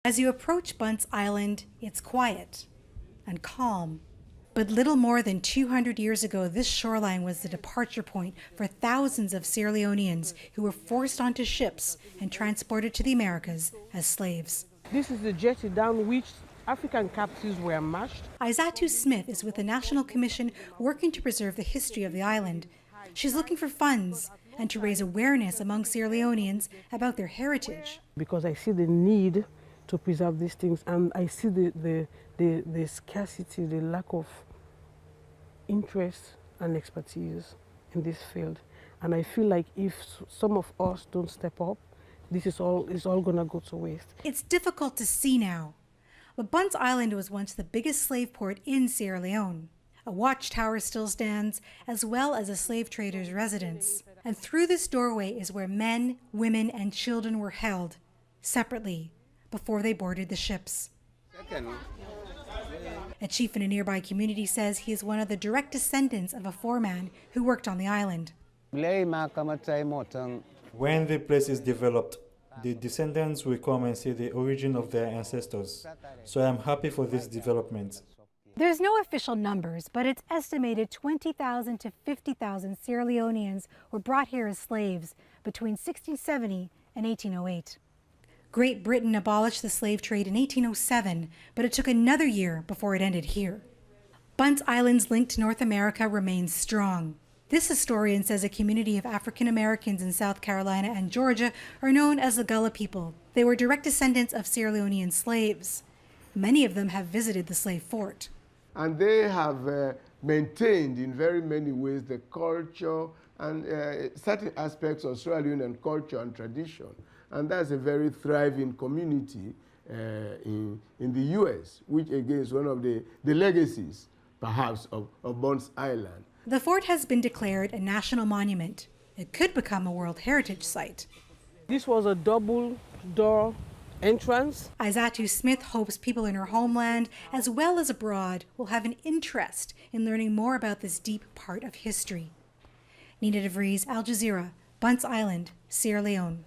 As you approach Bunce Island, it's quiet and calm. But little more than 200 years ago, this shoreline was the departure point for thousands of Sierra Leoneans who were forced onto ships and transported to the Americas as slaves. This is the jetty down which African captives were mashed. ISATU Smith is with the National Commission working to preserve the history of the island. She's looking for funds and to raise awareness among Sierra Leoneans about their heritage. Because I see the need to preserve these things, and I see the scarcity, the lack of interest and expertise in this field. And I feel like if some of us don't step up, this is all gonna go to waste. It's difficult to see now, but Bunce Island was once the biggest slave port in Sierra Leone. A watchtower still stands, as well as a slave trader's residence. And through this doorway is where men, women, and children were held separately before they boarded the ships. A chief in a nearby community says he is one of the direct descendants of a foreman who worked on the island. When the place is developed, the descendants will come and see the origin of their ancestors. So I am happy for this development. There's no official numbers, but it's estimated 20,000 to 50,000 Sierra Leoneans were brought here as slaves between 1670 and 1808. Great Britain abolished the slave trade in 1807, but it took another year before it ended here. Bunce Island's link to North America remains strong. This historian says a community of African Americans in South Carolina and Georgia are known as the Gullah people. They were direct descendants of Sierra Leonean slaves. Many of them have visited the slave fort. And they have maintained in very many ways the culture and certain aspects of Sierra Leonean culture and tradition. And that's a very thriving community in the US, which again is one of the legacies, perhaps, of Bunce Island. The fort has been declared a national monument. It could become a World Heritage Site. This was a double-door entrance. ISATU Smith hopes people in her homeland, as well as abroad, will have an interest in learning more about this deep part of history. Nina DeVries, Al Jazeera, Bunce Island, Sierra Leone.